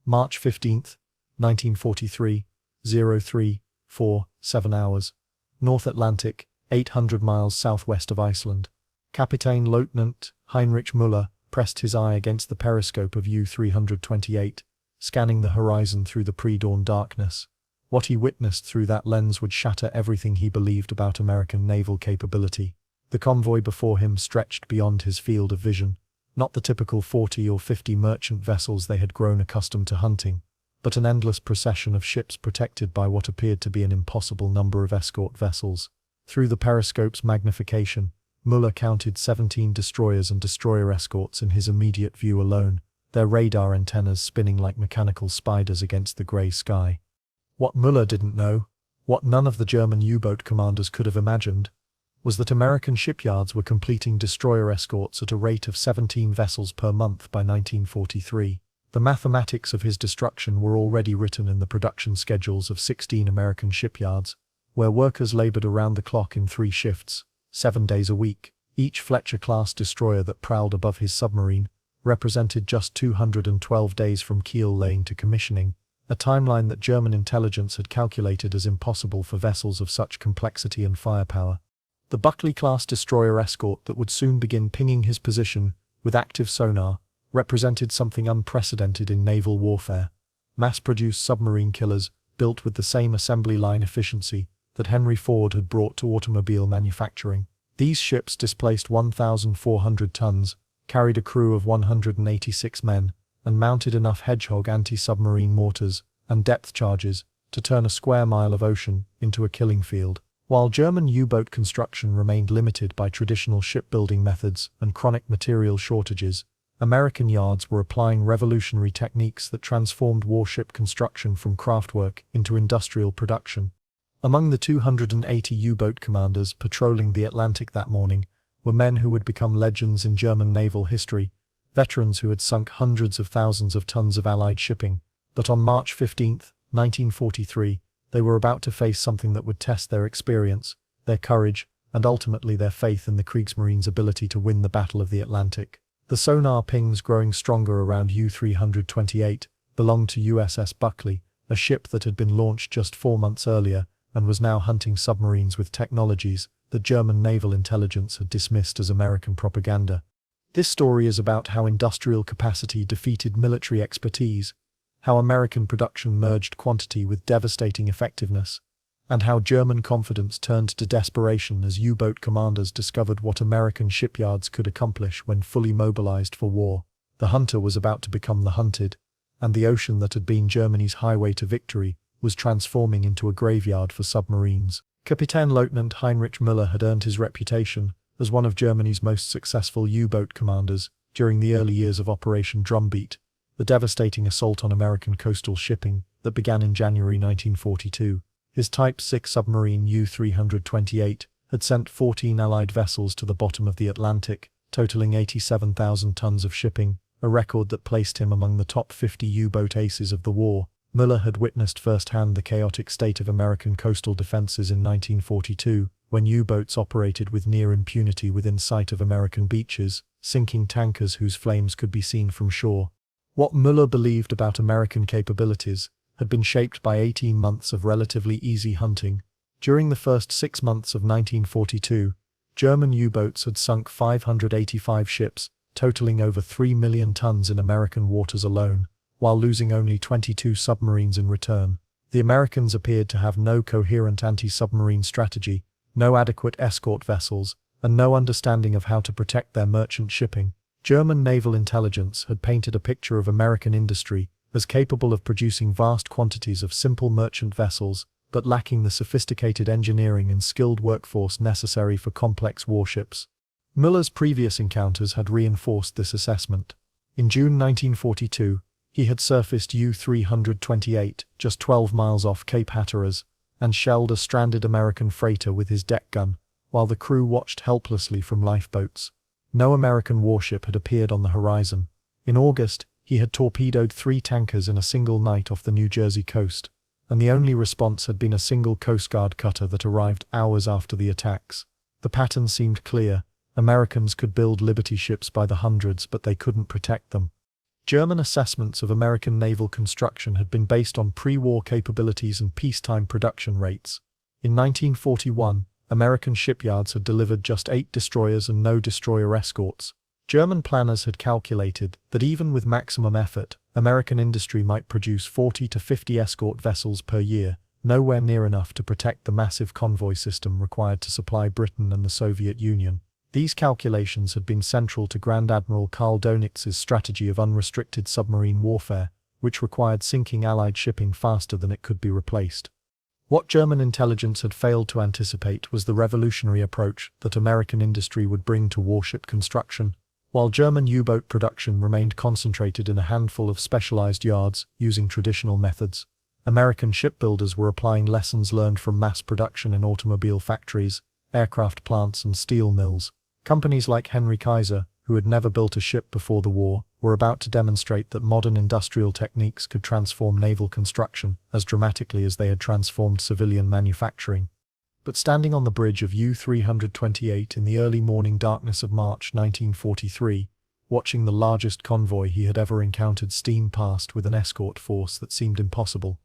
March 15th, 1943, 03:04, 7 hours. North Atlantic, 800 miles southwest of Iceland. Captain Lieutenant Heinrich Müller pressed his eye against the periscope of U-328, scanning the horizon through the pre-dawn darkness. What he witnessed through that lens would shatter everything he believed about American naval capability. The convoy before him stretched beyond his field of vision, not the typical 40 or 50 merchant vessels they had grown accustomed to hunting, but an endless procession of ships protected by what appeared to be an impossible number of escort vessels. Through the periscope's magnification, Müller counted 17 destroyers and destroyer escorts in his immediate view alone, their radar antennas spinning like mechanical spiders against the grey sky. What Müller didn't know, what none of the German U-boat commanders could have imagined, was that American shipyards were completing destroyer escorts at a rate of 17 vessels per month by 1943. The mathematics of his destruction were already written in the production schedules of 16 American shipyards, where workers labored around the clock in 3 shifts, 7 days a week. Each Fletcher-class destroyer that prowled above his submarine represented just 212 days from keel laying to commissioning, a timeline that German intelligence had calculated as impossible for vessels of such complexity and firepower. The Buckley-class destroyer escort that would soon begin pinging his position with active sonar represented something unprecedented in naval warfare. Mass-produced submarine killers built with the same assembly line efficiency that Henry Ford had brought to automobile manufacturing. These ships displaced 1,400 tons, carried a crew of 186 men, and mounted enough Hedgehog anti-submarine mortars and depth charges to turn a square mile of ocean into a killing field. While German U-boat construction remained limited by traditional shipbuilding methods and chronic material shortages, American yards were applying revolutionary techniques that transformed warship construction from craftwork into industrial production. Among the 280 U-boat commanders patrolling the Atlantic that morning were men who would become legends in German naval history, veterans who had sunk hundreds of thousands of tons of Allied shipping. But on March 15, 1943, they were about to face something that would test their experience, their courage, and ultimately their faith in the Kriegsmarine's ability to win the Battle of the Atlantic. The sonar pings growing stronger around U-328 belonged to USS Buckley, a ship that had been launched just 4 months earlier and was now hunting submarines with technologies that German naval intelligence had dismissed as American propaganda. This story is about how industrial capacity defeated military expertise, how American production merged quantity with devastating effectiveness, and how German confidence turned to desperation as U-boat commanders discovered what American shipyards could accomplish when fully mobilized for war. The hunter was about to become the hunted, and the ocean that had been Germany's highway to victory was transforming into a graveyard for submarines. Kapitänleutnant Heinrich Müller had earned his reputation as one of Germany's most successful U-boat commanders during the early years of Operation Drumbeat, the devastating assault on American coastal shipping that began in January 1942. His Type 6 submarine U-328 had sent 14 Allied vessels to the bottom of the Atlantic, totaling 87,000 tons of shipping, a record that placed him among the top 50 U-boat aces of the war. Müller had witnessed firsthand the chaotic state of American coastal defenses in 1942, when U-boats operated with near impunity within sight of American beaches, sinking tankers whose flames could be seen from shore. What Müller believed about American capabilities had been shaped by 18 months of relatively easy hunting. During the first 6 months of 1942, German U-boats had sunk 585 ships, totaling over 3 million tons in American waters alone, while losing only 22 submarines in return. The Americans appeared to have no coherent anti-submarine strategy, no adequate escort vessels, and no understanding of how to protect their merchant shipping. German naval intelligence had painted a picture of American industry as capable of producing vast quantities of simple merchant vessels, but lacking the sophisticated engineering and skilled workforce necessary for complex warships. Müller's previous encounters had reinforced this assessment. In June 1942, he had surfaced U-328 just 12 miles off Cape Hatteras and shelled a stranded American freighter with his deck gun, while the crew watched helplessly from lifeboats. No American warship had appeared on the horizon. In August, he had torpedoed 3 tankers in a single night off the New Jersey coast, and the only response had been a single Coast Guard cutter that arrived hours after the attacks. The pattern seemed clear. Americans could build Liberty ships by the hundreds, but they couldn't protect them. German assessments of American naval construction had been based on pre-war capabilities and peacetime production rates. In 1941, American shipyards had delivered just 8 destroyers and no destroyer escorts. German planners had calculated that even with maximum effort, American industry might produce 40 to 50 escort vessels per year, nowhere near enough to protect the massive convoy system required to supply Britain and the Soviet Union. These calculations had been central to Grand Admiral Karl Donitz's strategy of unrestricted submarine warfare, which required sinking Allied shipping faster than it could be replaced. What German intelligence had failed to anticipate was the revolutionary approach that American industry would bring to warship construction. While German U-boat production remained concentrated in a handful of specialized yards using traditional methods, American shipbuilders were applying lessons learned from mass production in automobile factories, aircraft plants and steel mills. Companies like Henry Kaiser, who had never built a ship before the war, were about to demonstrate that modern industrial techniques could transform naval construction as dramatically as they had transformed civilian manufacturing. But standing on the bridge of U-328 in the early morning darkness of March 1943, watching the largest convoy he had ever encountered steam past with an escort force that seemed impossible,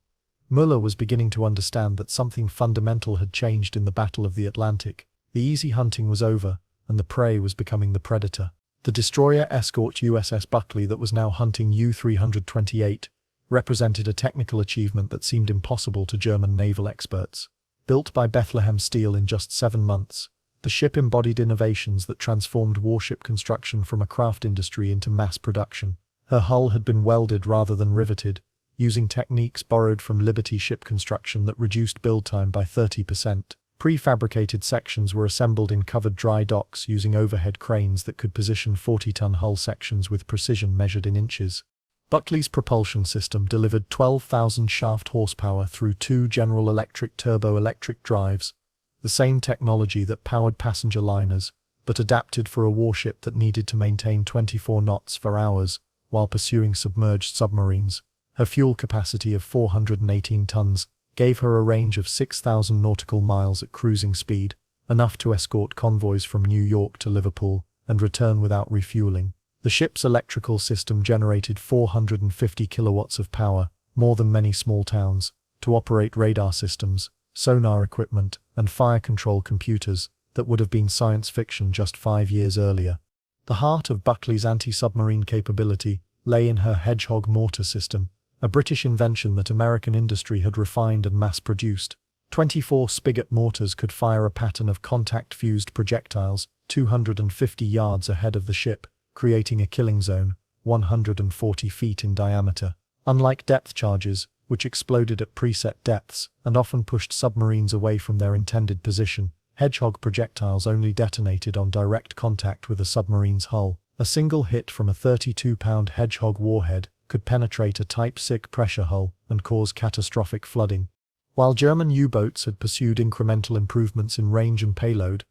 Müller was beginning to understand that something fundamental had changed in the Battle of the Atlantic. The easy hunting was over, and the prey was becoming the predator. The destroyer escort USS Buckley that was now hunting U-328 represented a technical achievement that seemed impossible to German naval experts. Built by Bethlehem Steel in just 7 months, the ship embodied innovations that transformed warship construction from a craft industry into mass production. Her hull had been welded rather than riveted, using techniques borrowed from Liberty ship construction that reduced build time by 30%. Prefabricated sections were assembled in covered dry docks using overhead cranes that could position 40-ton hull sections with precision measured in inches. Buckley's propulsion system delivered 12,000 shaft horsepower through 2 General Electric turbo-electric drives, the same technology that powered passenger liners, but adapted for a warship that needed to maintain 24 knots for hours while pursuing submerged submarines. Her fuel capacity of 418 tons gave her a range of 6,000 nautical miles at cruising speed, enough to escort convoys from New York to Liverpool and return without refueling. The ship's electrical system generated 450 kilowatts of power, more than many small towns, to operate radar systems, sonar equipment, and fire control computers that would have been science fiction just 5 years earlier. The heart of Buckley's anti-submarine capability lay in her Hedgehog mortar system, a British invention that American industry had refined and mass-produced. 24 Spigot mortars could fire a pattern of contact-fused projectiles 250 yards ahead of the ship, creating a killing zone 140 feet in diameter. Unlike depth charges, which exploded at preset depths and often pushed submarines away from their intended position, Hedgehog projectiles only detonated on direct contact with a submarine's hull. A single hit from a 32-pound Hedgehog warhead could penetrate a Type 6 pressure hull and cause catastrophic flooding. While German U-boats had pursued incremental improvements in range and payload,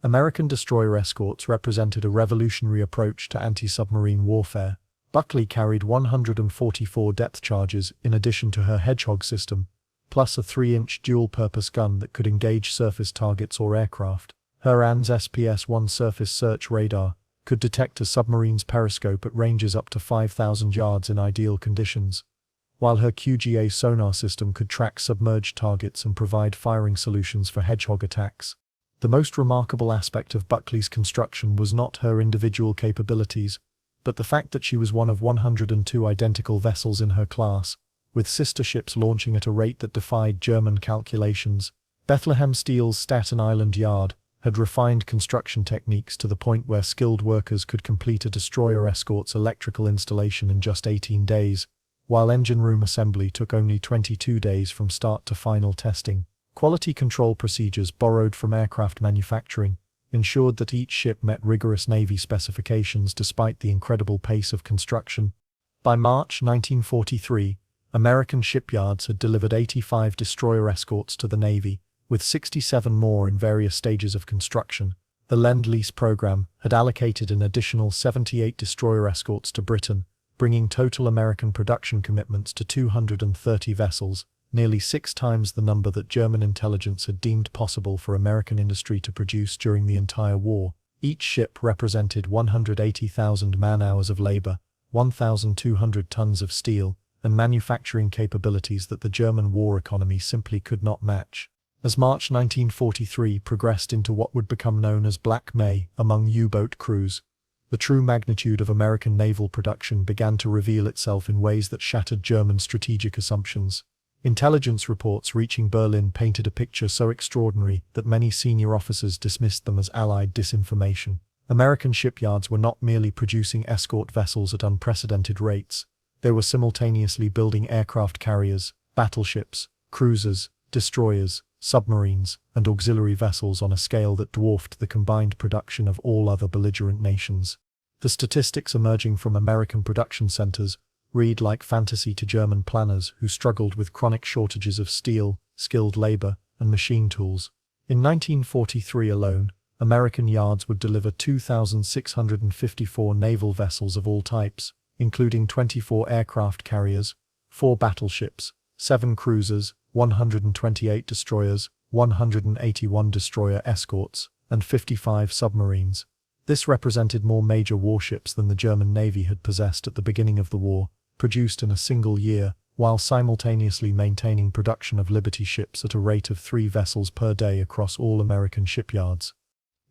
American destroyer escorts represented a revolutionary approach to anti-submarine warfare. Buckley carried 144 depth charges in addition to her Hedgehog system, plus a 3-inch dual-purpose gun that could engage surface targets or aircraft. Her ANS SPS-1 surface search radar could detect a submarine's periscope at ranges up to 5,000 yards in ideal conditions, while her QGA sonar system could track submerged targets and provide firing solutions for Hedgehog attacks. The most remarkable aspect of Buckley's construction was not her individual capabilities, but the fact that she was one of 102 identical vessels in her class, with sister ships launching at a rate that defied German calculations. Bethlehem Steel's Staten Island yard had refined construction techniques to the point where skilled workers could complete a destroyer escort's electrical installation in just 18 days, while engine room assembly took only 22 days from start to final testing. Quality control procedures borrowed from aircraft manufacturing ensured that each ship met rigorous Navy specifications despite the incredible pace of construction. By March 1943, American shipyards had delivered 85 destroyer escorts to the Navy, with 67 more in various stages of construction. The Lend-Lease program had allocated an additional 78 destroyer escorts to Britain, bringing total American production commitments to 230 vessels, nearly 6 times the number that German intelligence had deemed possible for American industry to produce during the entire war. Each ship represented 180,000 man-hours of labor, 1,200 tons of steel, and manufacturing capabilities that the German war economy simply could not match. As March 1943 progressed into what would become known as Black May among U-boat crews, the true magnitude of American naval production began to reveal itself in ways that shattered German strategic assumptions. Intelligence reports reaching Berlin painted a picture so extraordinary that many senior officers dismissed them as Allied disinformation. American shipyards were not merely producing escort vessels at unprecedented rates, they were simultaneously building aircraft carriers, battleships, cruisers, destroyers, submarines, and auxiliary vessels on a scale that dwarfed the combined production of all other belligerent nations. The statistics emerging from American production centers read like fantasy to German planners who struggled with chronic shortages of steel, skilled labor, and machine tools. In 1943 alone, American yards would deliver 2,654 naval vessels of all types, including 24 aircraft carriers, 4 battleships, 7 cruisers, 128 destroyers, 181 destroyer escorts, and 55 submarines. This represented more major warships than the German Navy had possessed at the beginning of the war, produced in a single year, while simultaneously maintaining production of Liberty ships at a rate of 3 vessels per day across all American shipyards.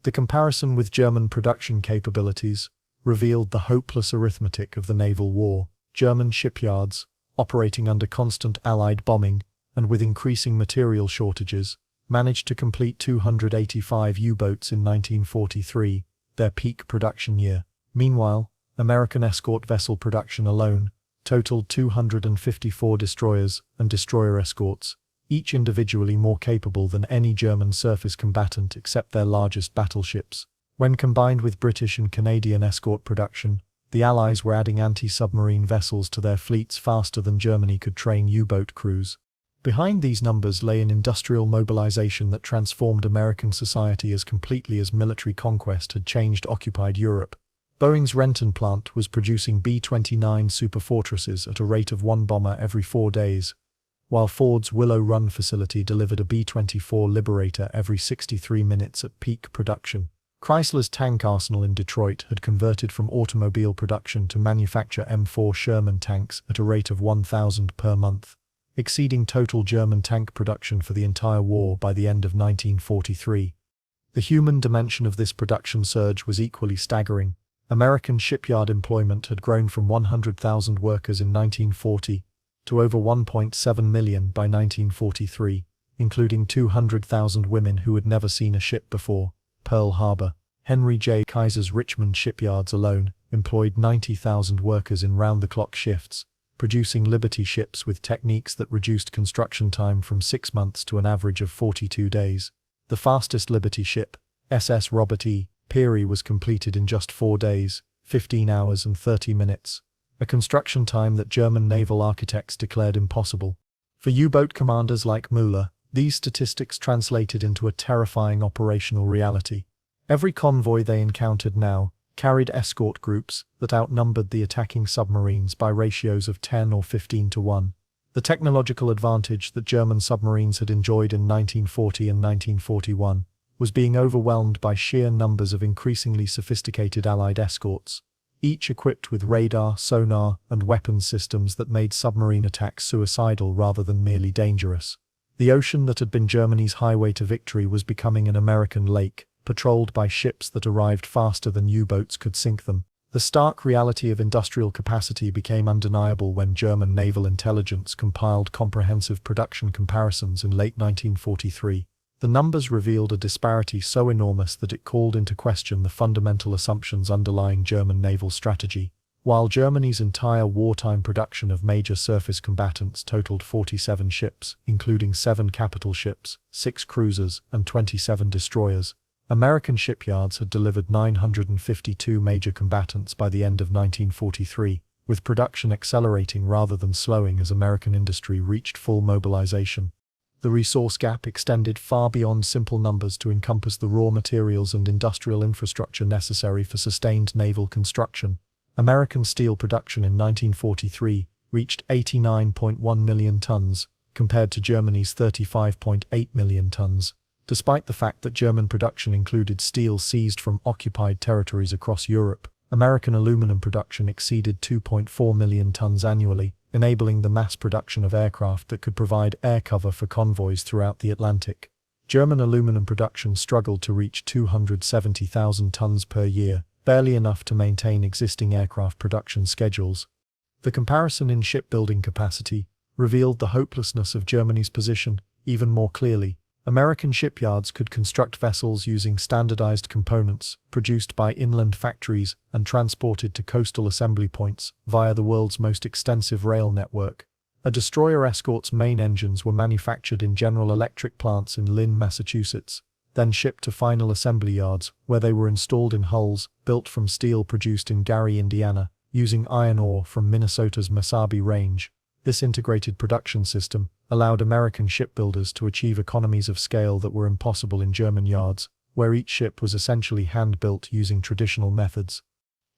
The comparison with German production capabilities revealed the hopeless arithmetic of the naval war. German shipyards, operating under constant Allied bombing and with increasing material shortages, managed to complete 285 U-boats in 1943, their peak production year. Meanwhile, American escort vessel production alone totaled 254 destroyers and destroyer escorts, each individually more capable than any German surface combatant except their largest battleships. When combined with British and Canadian escort production, the Allies were adding anti-submarine vessels to their fleets faster than Germany could train U-boat crews. Behind these numbers lay an industrial mobilization that transformed American society as completely as military conquest had changed occupied Europe. Boeing's Renton plant was producing B-29 superfortresses at a rate of 1 bomber every 4 days, while Ford's Willow Run facility delivered a B-24 Liberator every 63 minutes at peak production. Chrysler's tank arsenal in Detroit had converted from automobile production to manufacture M4 Sherman tanks at a rate of 1,000 per month, exceeding total German tank production for the entire war by the end of 1943. The human dimension of this production surge was equally staggering. American shipyard employment had grown from 100,000 workers in 1940 to over 1.7 million by 1943, including 200,000 women who had never seen a ship before. Pearl Harbor, Henry J. Kaiser's Richmond shipyards alone employed 90,000 workers in round-the-clock shifts, producing Liberty ships with techniques that reduced construction time from 6 months to an average of 42 days. The fastest Liberty ship, SS Robert E. Peary, was completed in just 4 days, 15 hours and 30 minutes, a construction time that German naval architects declared impossible. For U-boat commanders like Müller, these statistics translated into a terrifying operational reality. Every convoy they encountered now carried escort groups that outnumbered the attacking submarines by ratios of 10 or 15 to 1. The technological advantage that German submarines had enjoyed in 1940 and 1941 was being overwhelmed by sheer numbers of increasingly sophisticated Allied escorts, each equipped with radar, sonar, and weapons systems that made submarine attacks suicidal rather than merely dangerous. The ocean that had been Germany's highway to victory was becoming an American lake, patrolled by ships that arrived faster than U-boats could sink them. The stark reality of industrial capacity became undeniable when German naval intelligence compiled comprehensive production comparisons in late 1943. The numbers revealed a disparity so enormous that it called into question the fundamental assumptions underlying German naval strategy. While Germany's entire wartime production of major surface combatants totaled 47 ships, including 7 capital ships, 6 cruisers, and 27 destroyers, American shipyards had delivered 952 major combatants by the end of 1943, with production accelerating rather than slowing as American industry reached full mobilization. The resource gap extended far beyond simple numbers to encompass the raw materials and industrial infrastructure necessary for sustained naval construction. American steel production in 1943 reached 89.1 million tons, compared to Germany's 35.8 million tons. Despite the fact that German production included steel seized from occupied territories across Europe, American aluminum production exceeded 2.4 million tons annually, enabling the mass production of aircraft that could provide air cover for convoys throughout the Atlantic. German aluminum production struggled to reach 270,000 tons per year, barely enough to maintain existing aircraft production schedules. The comparison in shipbuilding capacity revealed the hopelessness of Germany's position even more clearly. American shipyards could construct vessels using standardized components produced by inland factories and transported to coastal assembly points via the world's most extensive rail network. A destroyer escort's main engines were manufactured in General Electric plants in Lynn, Massachusetts, then shipped to final assembly yards, where they were installed in hulls built from steel produced in Gary, Indiana, using iron ore from Minnesota's Mesabi Range. This integrated production system allowed American shipbuilders to achieve economies of scale that were impossible in German yards, where each ship was essentially hand-built using traditional methods.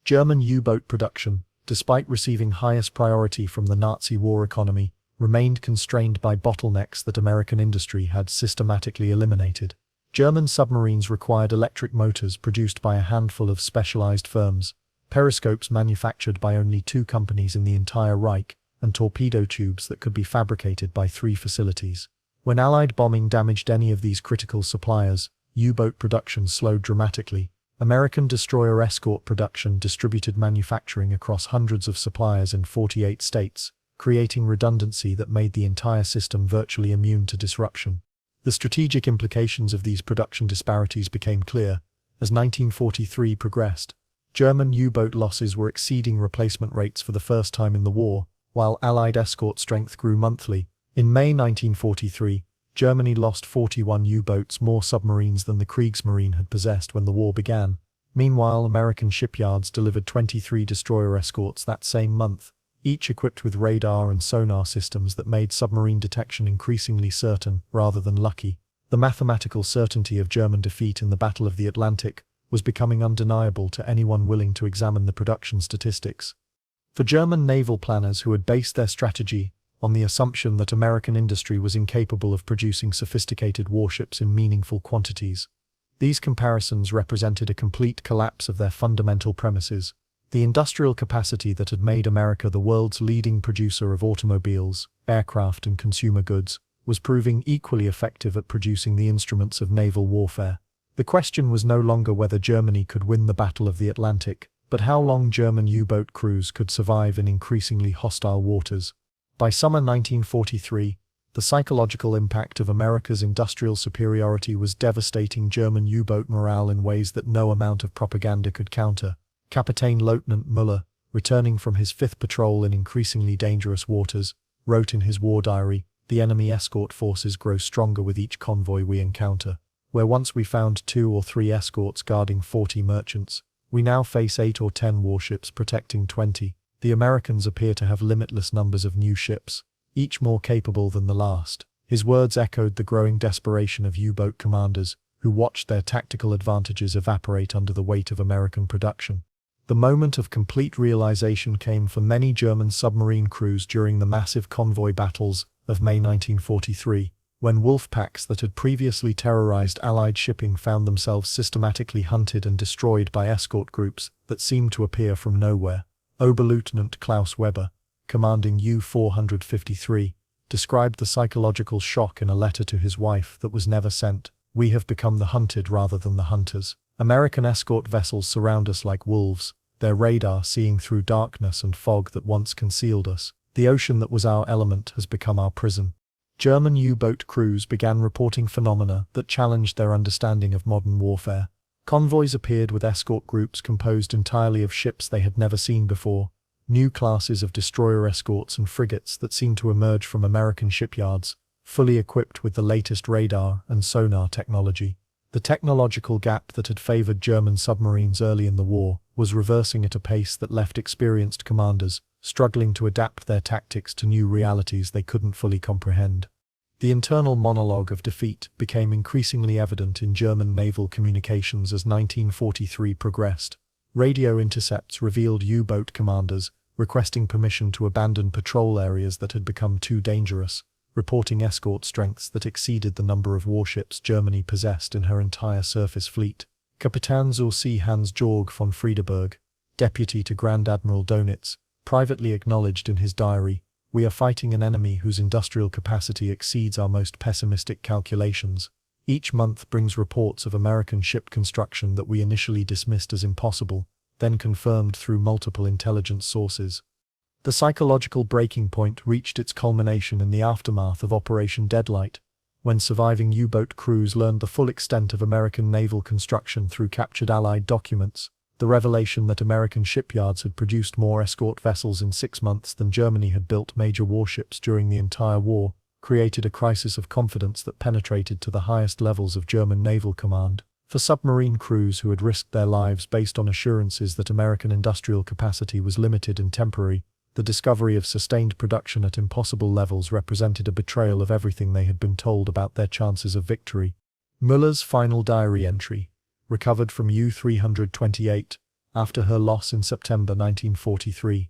German U-boat production, despite receiving highest priority from the Nazi war economy, remained constrained by bottlenecks that American industry had systematically eliminated. German submarines required electric motors produced by a handful of specialized firms, periscopes manufactured by only 2 companies in the entire Reich, and torpedo tubes that could be fabricated by 3 facilities. When Allied bombing damaged any of these critical suppliers, U-boat production slowed dramatically. American destroyer escort production distributed manufacturing across hundreds of suppliers in 48 states, creating redundancy that made the entire system virtually immune to disruption. The strategic implications of these production disparities became clear as 1943 progressed. German U-boat losses were exceeding replacement rates for the first time in the war, while Allied escort strength grew monthly. In May 1943, Germany lost 41 U-boats, more submarines than the Kriegsmarine had possessed when the war began. Meanwhile, American shipyards delivered 23 destroyer escorts that same month, each equipped with radar and sonar systems that made submarine detection increasingly certain rather than lucky. The mathematical certainty of German defeat in the Battle of the Atlantic was becoming undeniable to anyone willing to examine the production statistics. For German naval planners who had based their strategy on the assumption that American industry was incapable of producing sophisticated warships in meaningful quantities, these comparisons represented a complete collapse of their fundamental premises. The industrial capacity that had made America the world's leading producer of automobiles, aircraft, and consumer goods was proving equally effective at producing the instruments of naval warfare. The question was no longer whether Germany could win the Battle of the Atlantic, but how long German U-boat crews could survive in increasingly hostile waters. By summer 1943, the psychological impact of America's industrial superiority was devastating German U-boat morale in ways that no amount of propaganda could counter. Captain Lieutenant Müller, returning from his 5th patrol in increasingly dangerous waters, wrote in his war diary, "The enemy escort forces grow stronger with each convoy we encounter. Where once we found 2 or 3 escorts guarding 40 merchants, we now face 8 or 10 warships protecting 20. The Americans appear to have limitless numbers of new ships, each more capable than the last." His words echoed the growing desperation of U-boat commanders, who watched their tactical advantages evaporate under the weight of American production. The moment of complete realization came for many German submarine crews during the massive convoy battles of May 1943, when wolf packs that had previously terrorized Allied shipping found themselves systematically hunted and destroyed by escort groups that seemed to appear from nowhere. Oberleutnant Klaus Weber, commanding U-453, described the psychological shock in a letter to his wife that was never sent. "We have become the hunted rather than the hunters. American escort vessels surround us like wolves, their radar seeing through darkness and fog that once concealed us. The ocean that was our element has become our prison." German U-boat crews began reporting phenomena that challenged their understanding of modern warfare. Convoys appeared with escort groups composed entirely of ships they had never seen before, new classes of destroyer escorts and frigates that seemed to emerge from American shipyards, fully equipped with the latest radar and sonar technology. The technological gap that had favored German submarines early in the war was reversing at a pace that left experienced commanders struggling to adapt their tactics to new realities they couldn't fully comprehend. The internal monologue of defeat became increasingly evident in German naval communications as 1943 progressed. Radio intercepts revealed U-boat commanders requesting permission to abandon patrol areas that had become too dangerous, reporting escort strengths that exceeded the number of warships Germany possessed in her entire surface fleet. Kapitän zur See Hans-Georg von Friedeberg, deputy to Grand Admiral Donitz, privately acknowledged in his diary, "We are fighting an enemy whose industrial capacity exceeds our most pessimistic calculations. Each month brings reports of American ship construction that we initially dismissed as impossible, then confirmed through multiple intelligence sources." The psychological breaking point reached its culmination in the aftermath of Operation Deadlight, when surviving U-boat crews learned the full extent of American naval construction through captured Allied documents. The revelation that American shipyards had produced more escort vessels in 6 months than Germany had built major warships during the entire war created a crisis of confidence that penetrated to the highest levels of German naval command. For submarine crews who had risked their lives based on assurances that American industrial capacity was limited and temporary, the discovery of sustained production at impossible levels represented a betrayal of everything they had been told about their chances of victory. Müller's final diary entry, recovered from U-328, after her loss in September 1943,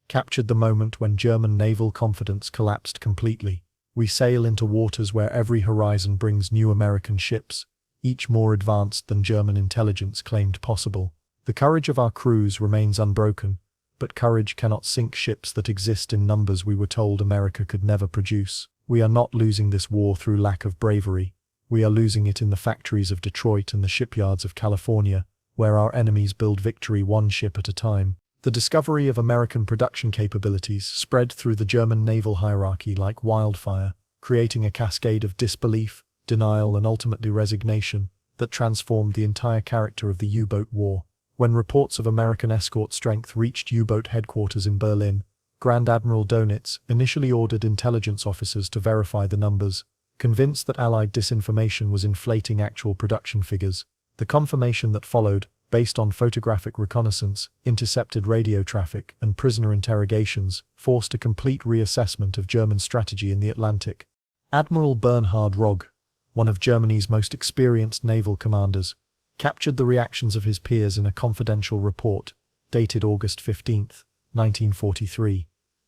captured the moment when German naval confidence collapsed completely. "We sail into waters where every horizon brings new American ships, each more advanced than German intelligence claimed possible. The courage of our crews remains unbroken, but courage cannot sink ships that exist in numbers we were told America could never produce. We are not losing this war through lack of bravery. We are losing it in the factories of Detroit and the shipyards of California, where our enemies build victory one ship at a time." The discovery of American production capabilities spread through the German naval hierarchy like wildfire, creating a cascade of disbelief, denial, and ultimately resignation that transformed the entire character of the U-boat war. When reports of American escort strength reached U-boat headquarters in Berlin, Grand Admiral Donitz initially ordered intelligence officers to verify the numbers, convinced that Allied disinformation was inflating actual production figures. The confirmation that followed, based on photographic reconnaissance, intercepted radio traffic, and prisoner interrogations, forced a complete reassessment of German strategy in the Atlantic. Admiral Bernhard Rogge, one of Germany's most experienced naval commanders, captured the reactions of his peers in a confidential report, dated August 15, 1943.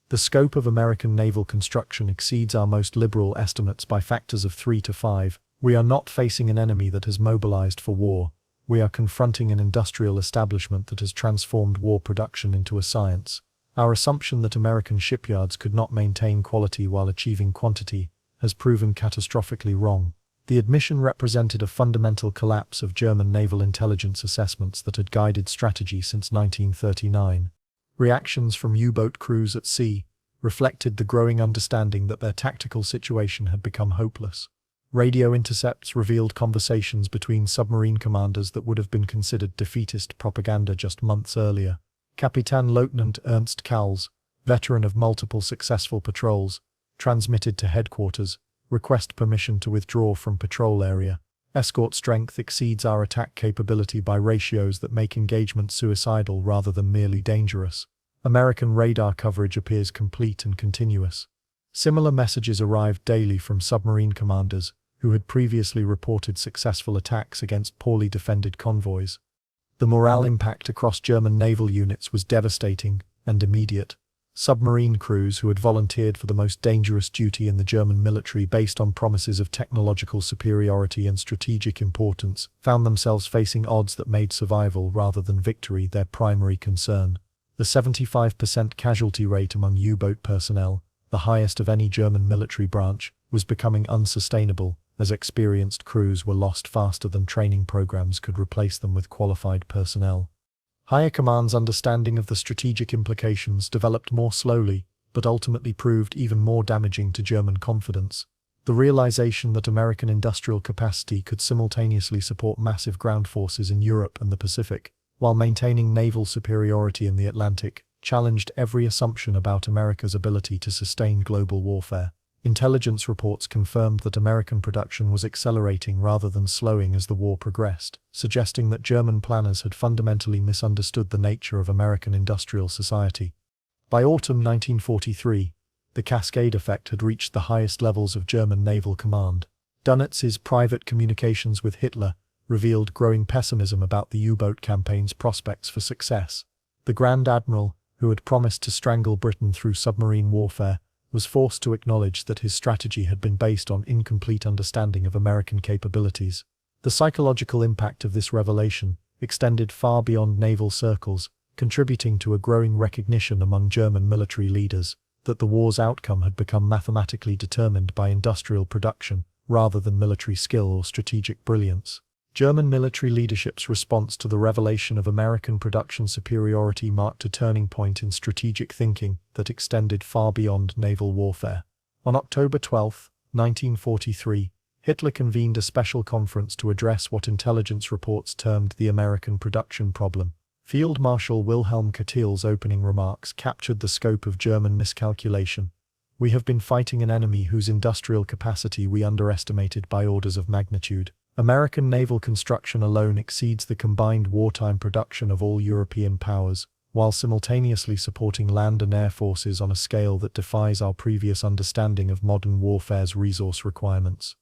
"The scope of American naval construction exceeds our most liberal estimates by factors of 3 to 5. We are not facing an enemy that has mobilized for war. We are confronting an industrial establishment that has transformed war production into a science. Our assumption that American shipyards could not maintain quality while achieving quantity has proven catastrophically wrong." The admission represented a fundamental collapse of German naval intelligence assessments that had guided strategy since 1939. Reactions from U-boat crews at sea reflected the growing understanding that their tactical situation had become hopeless. Radio intercepts revealed conversations between submarine commanders that would have been considered defeatist propaganda just months earlier. Kapitän-Leutnant Ernst Kals, veteran of multiple successful patrols, transmitted to headquarters, "Request permission to withdraw from patrol area. Escort strength exceeds our attack capability by ratios that make engagement suicidal rather than merely dangerous. American radar coverage appears complete and continuous." Similar messages arrived daily from submarine commanders, who had previously reported successful attacks against poorly defended convoys. The morale impact across German naval units was devastating and immediate. Submarine crews who had volunteered for the most dangerous duty in the German military based on promises of technological superiority and strategic importance found themselves facing odds that made survival rather than victory their primary concern. The 75% casualty rate among U-boat personnel, the highest of any German military branch, was becoming unsustainable, as experienced crews were lost faster than training programs could replace them with qualified personnel. Higher command's understanding of the strategic implications developed more slowly, but ultimately proved even more damaging to German confidence. The realization that American industrial capacity could simultaneously support massive ground forces in Europe and the Pacific, while maintaining naval superiority in the Atlantic, challenged every assumption about America's ability to sustain global warfare. Intelligence reports confirmed that American production was accelerating rather than slowing as the war progressed, suggesting that German planners had fundamentally misunderstood the nature of American industrial society. By autumn 1943, the cascade effect had reached the highest levels of German naval command. Donitz's private communications with Hitler revealed growing pessimism about the U-boat campaign's prospects for success. The Grand Admiral, who had promised to strangle Britain through submarine warfare, was forced to acknowledge that his strategy had been based on incomplete understanding of American capabilities. The psychological impact of this revelation extended far beyond naval circles, contributing to a growing recognition among German military leaders that the war's outcome had become mathematically determined by industrial production rather than military skill or strategic brilliance. German military leadership's response to the revelation of American production superiority marked a turning point in strategic thinking that extended far beyond naval warfare. On October 12, 1943, Hitler convened a special conference to address what intelligence reports termed the American production problem. Field Marshal Wilhelm Keitel's opening remarks captured the scope of German miscalculation. "We have been fighting an enemy whose industrial capacity we underestimated by orders of magnitude. American naval construction alone exceeds the combined wartime production of all European powers, while simultaneously supporting land and air forces on a scale that defies our previous understanding of modern warfare's resource requirements."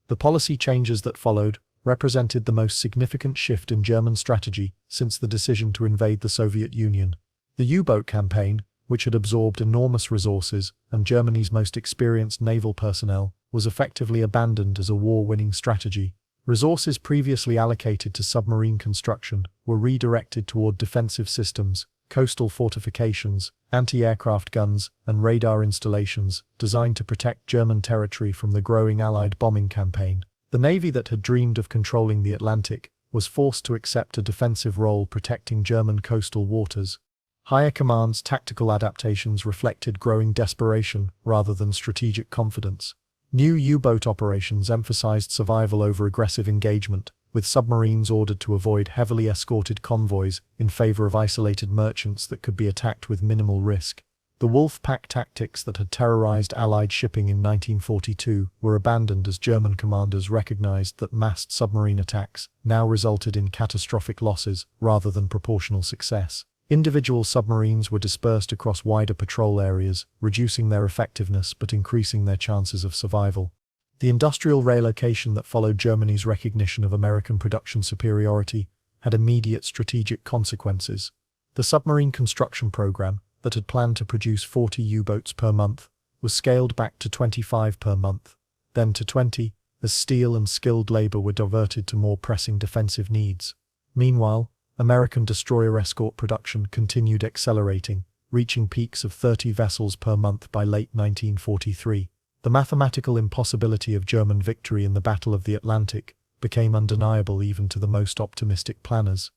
The policy changes that followed represented the most significant shift in German strategy since the decision to invade the Soviet Union. The U-boat campaign, which had absorbed enormous resources and Germany's most experienced naval personnel, was effectively abandoned as a war-winning strategy. Resources previously allocated to submarine construction were redirected toward defensive systems, coastal fortifications, anti-aircraft guns, and radar installations designed to protect German territory from the growing Allied bombing campaign. The Navy that had dreamed of controlling the Atlantic was forced to accept a defensive role protecting German coastal waters. Higher command's tactical adaptations reflected growing desperation rather than strategic confidence. New U-boat operations emphasized survival over aggressive engagement, with submarines ordered to avoid heavily escorted convoys in favor of isolated merchants that could be attacked with minimal risk. The wolf pack tactics that had terrorized Allied shipping in 1942 were abandoned as German commanders recognized that massed submarine attacks now resulted in catastrophic losses rather than proportional success. Individual submarines were dispersed across wider patrol areas, reducing their effectiveness but increasing their chances of survival. The industrial relocation that followed Germany's recognition of American production superiority had immediate strategic consequences. The submarine construction program, that had planned to produce 40 U-boats per month, was scaled back to 25 per month, then to 20, as steel and skilled labor were diverted to more pressing defensive needs. Meanwhile, American destroyer escort production continued accelerating, reaching peaks of 30 vessels per month by late 1943. The mathematical impossibility of German victory in the Battle of the Atlantic became undeniable even to the most optimistic planners.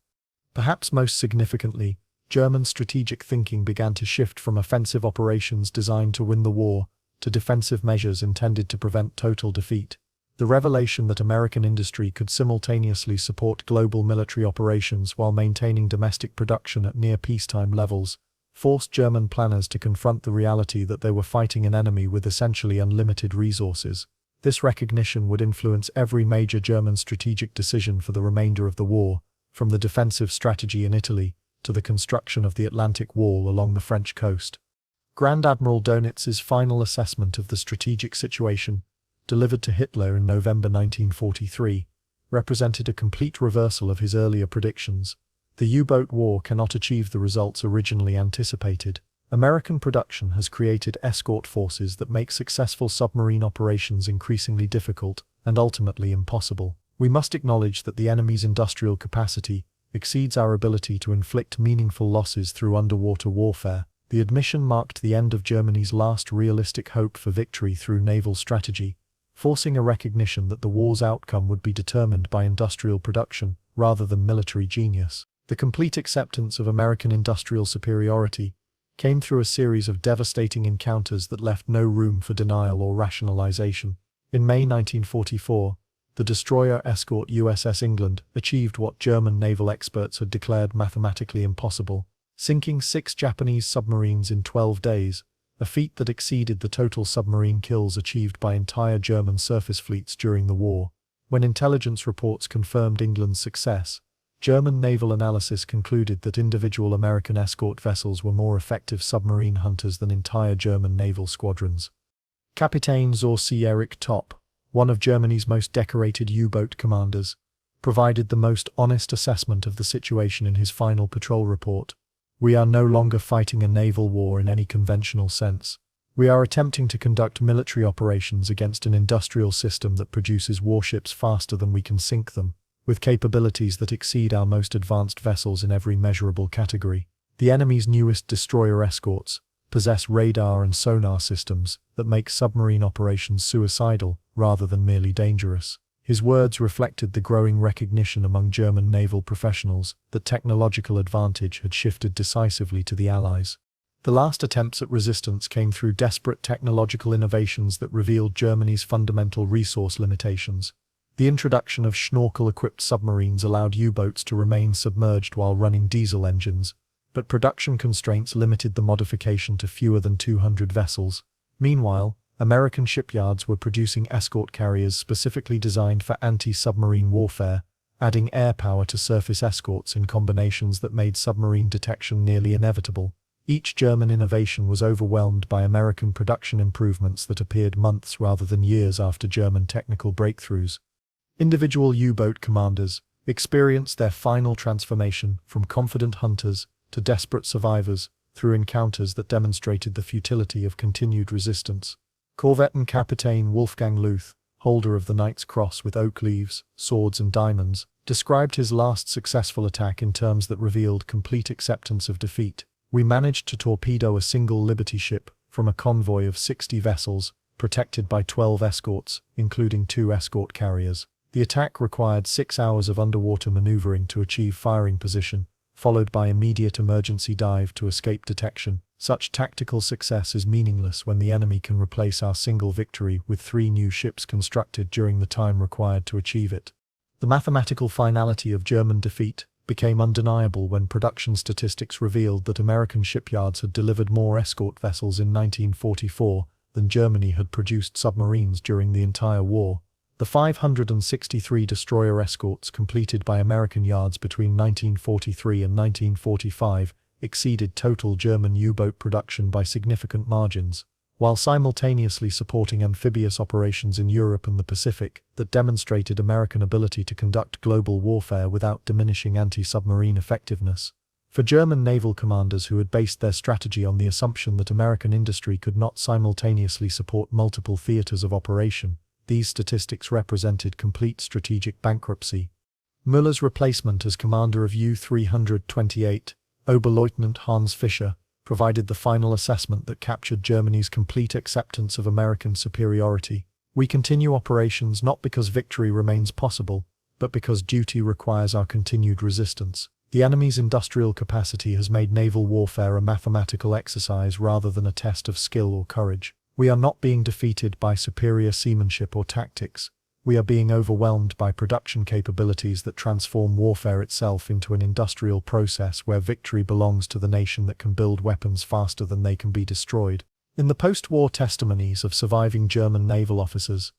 Perhaps most significantly, German strategic thinking began to shift from offensive operations designed to win the war to defensive measures intended to prevent total defeat. The revelation that American industry could simultaneously support global military operations while maintaining domestic production at near peacetime levels forced German planners to confront the reality that they were fighting an enemy with essentially unlimited resources. This recognition would influence every major German strategic decision for the remainder of the war, from the defensive strategy in Italy to the construction of the Atlantic Wall along the French coast. Grand Admiral Donitz's final assessment of the strategic situation, delivered to Hitler in November 1943, represented a complete reversal of his earlier predictions. The U-boat war cannot achieve the results originally anticipated. American production has created escort forces that make successful submarine operations increasingly difficult and ultimately impossible. We must acknowledge that the enemy's industrial capacity exceeds our ability to inflict meaningful losses through underwater warfare. The admission marked the end of Germany's last realistic hope for victory through naval strategy, forcing a recognition that the war's outcome would be determined by industrial production rather than military genius. The complete acceptance of American industrial superiority came through a series of devastating encounters that left no room for denial or rationalization. In May 1944, the destroyer escort USS England achieved what German naval experts had declared mathematically impossible, sinking 6 Japanese submarines in 12 days, a feat that exceeded the total submarine kills achieved by entire German surface fleets during the war. When intelligence reports confirmed England's success, German naval analysis concluded that individual American escort vessels were more effective submarine hunters than entire German naval squadrons. Kapitän Zorsi Erich Topp, one of Germany's most decorated U-boat commanders, provided the most honest assessment of the situation in his final patrol report. "We are no longer fighting a naval war in any conventional sense. We are attempting to conduct military operations against an industrial system that produces warships faster than we can sink them, with capabilities that exceed our most advanced vessels in every measurable category. The enemy's newest destroyer escorts possess radar and sonar systems that make submarine operations suicidal rather than merely dangerous. His words reflected the growing recognition among German naval professionals that technological advantage had shifted decisively to the Allies. The last attempts at resistance came through desperate technological innovations that revealed Germany's fundamental resource limitations. The introduction of snorkel-equipped submarines allowed U-boats to remain submerged while running diesel engines, but production constraints limited the modification to fewer than 200 vessels. Meanwhile, American shipyards were producing escort carriers specifically designed for anti-submarine warfare, adding air power to surface escorts in combinations that made submarine detection nearly inevitable. Each German innovation was overwhelmed by American production improvements that appeared months rather than years after German technical breakthroughs. Individual U-boat commanders experienced their final transformation from confident hunters to desperate survivors through encounters that demonstrated the futility of continued resistance. Corvettenkapitän Wolfgang Luth, holder of the Knight's Cross with oak leaves, swords and diamonds, described his last successful attack in terms that revealed complete acceptance of defeat. "We managed to torpedo a single Liberty ship from a convoy of 60 vessels, protected by 12 escorts, including 2 escort carriers. The attack required 6 hours of underwater maneuvering to achieve firing position, followed by immediate emergency dive to escape detection. Such tactical success is meaningless when the enemy can replace our single victory with 3 new ships constructed during the time required to achieve it." The mathematical finality of German defeat became undeniable when production statistics revealed that American shipyards had delivered more escort vessels in 1944 than Germany had produced submarines during the entire war. The 563 destroyer escorts completed by American yards between 1943 and 1945 exceeded total German U-boat production by significant margins, while simultaneously supporting amphibious operations in Europe and the Pacific that demonstrated American ability to conduct global warfare without diminishing anti-submarine effectiveness. For German naval commanders who had based their strategy on the assumption that American industry could not simultaneously support multiple theaters of operation, these statistics represented complete strategic bankruptcy. Müller's replacement as commander of U-328, Oberleutnant Hans Fischer, provided the final assessment that captured Germany's complete acceptance of American superiority. "We continue operations not because victory remains possible, but because duty requires our continued resistance. The enemy's industrial capacity has made naval warfare a mathematical exercise rather than a test of skill or courage. We are not being defeated by superior seamanship or tactics. We are being overwhelmed by production capabilities that transform warfare itself into an industrial process where victory belongs to the nation that can build weapons faster than they can be destroyed." In the post-war testimonies of surviving German naval officers,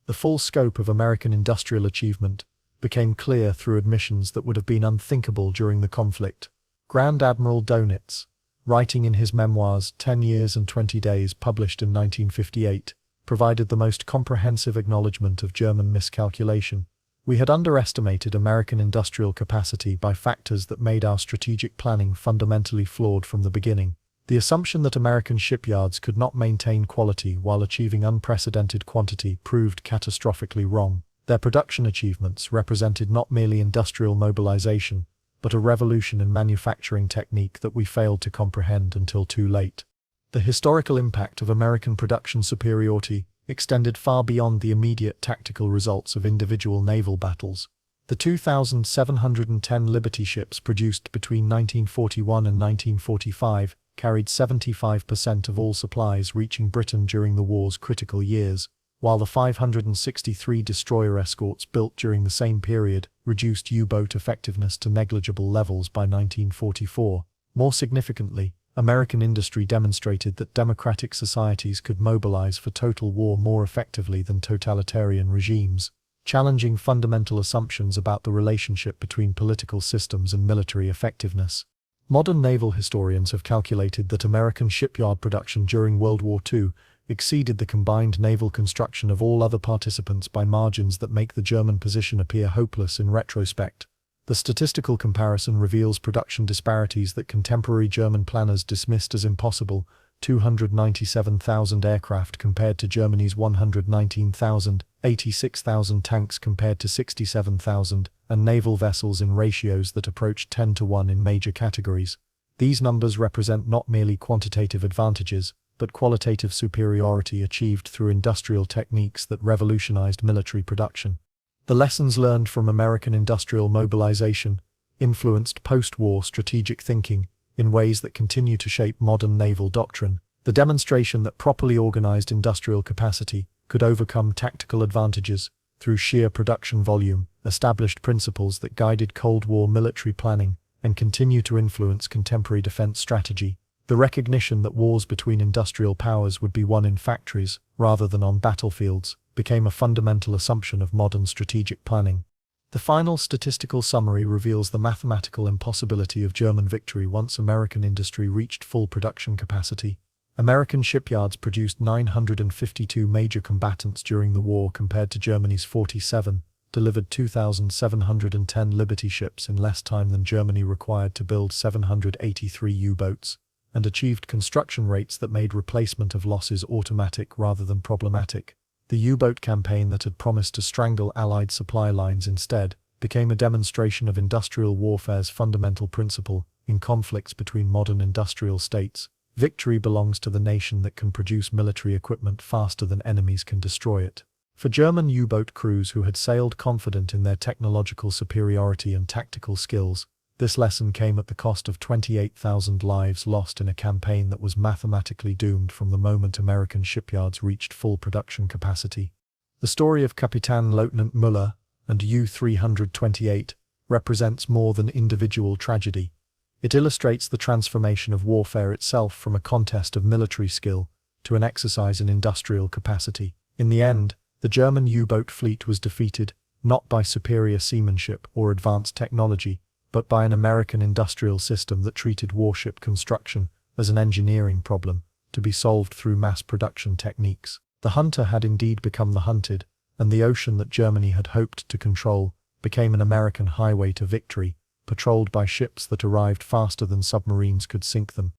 the full scope of American industrial achievement became clear through admissions that would have been unthinkable during the conflict. Grand Admiral Dönitz, writing in his memoirs 10 Years and 20 Days published in 1958, provided the most comprehensive acknowledgement of German miscalculation. "We had underestimated American industrial capacity by factors that made our strategic planning fundamentally flawed from the beginning. The assumption that American shipyards could not maintain quality while achieving unprecedented quantity proved catastrophically wrong. Their production achievements represented not merely industrial mobilization, but a revolution in manufacturing technique that we failed to comprehend until too late." The historical impact of American production superiority extended far beyond the immediate tactical results of individual naval battles. The 2,710 Liberty ships produced between 1941 and 1945 carried 75% of all supplies reaching Britain during the war's critical years, while the 563 destroyer escorts built during the same period reduced U-boat effectiveness to negligible levels by 1944. More significantly, American industry demonstrated that democratic societies could mobilize for total war more effectively than totalitarian regimes, challenging fundamental assumptions about the relationship between political systems and military effectiveness. Modern naval historians have calculated that American shipyard production during World War II exceeded the combined naval construction of all other participants by margins that make the German position appear hopeless in retrospect. The statistical comparison reveals production disparities that contemporary German planners dismissed as impossible: 297,000 aircraft compared to Germany's 119,000, 86,000 tanks compared to 67,000, and naval vessels in ratios that approached 10 to 1 in major categories. These numbers represent not merely quantitative advantages, but qualitative superiority achieved through industrial techniques that revolutionized military production. The lessons learned from American industrial mobilization influenced post-war strategic thinking in ways that continue to shape modern naval doctrine. The demonstration that properly organized industrial capacity could overcome tactical advantages through sheer production volume established principles that guided Cold War military planning and continue to influence contemporary defense strategy. The recognition that wars between industrial powers would be won in factories rather than on battlefields became a fundamental assumption of modern strategic planning. The final statistical summary reveals the mathematical impossibility of German victory once American industry reached full production capacity. American shipyards produced 952 major combatants during the war compared to Germany's 47, delivered 2,710 Liberty ships in less time than Germany required to build 783 U-boats, and achieved construction rates that made replacement of losses automatic rather than problematic. The U-boat campaign that had promised to strangle Allied supply lines instead became a demonstration of industrial warfare's fundamental principle in conflicts between modern industrial states. Victory belongs to the nation that can produce military equipment faster than enemies can destroy it. For German U-boat crews who had sailed confident in their technological superiority and tactical skills, this lesson came at the cost of 28,000 lives lost in a campaign that was mathematically doomed from the moment American shipyards reached full production capacity. The story of Kapitän-Leutnant Müller and U-328 represents more than individual tragedy. It illustrates the transformation of warfare itself from a contest of military skill to an exercise in industrial capacity. In the end, the German U-boat fleet was defeated not by superior seamanship or advanced technology, but by an American industrial system that treated warship construction as an engineering problem to be solved through mass production techniques. The hunter had indeed become the hunted, and the ocean that Germany had hoped to control became an American highway to victory, patrolled by ships that arrived faster than submarines could sink them.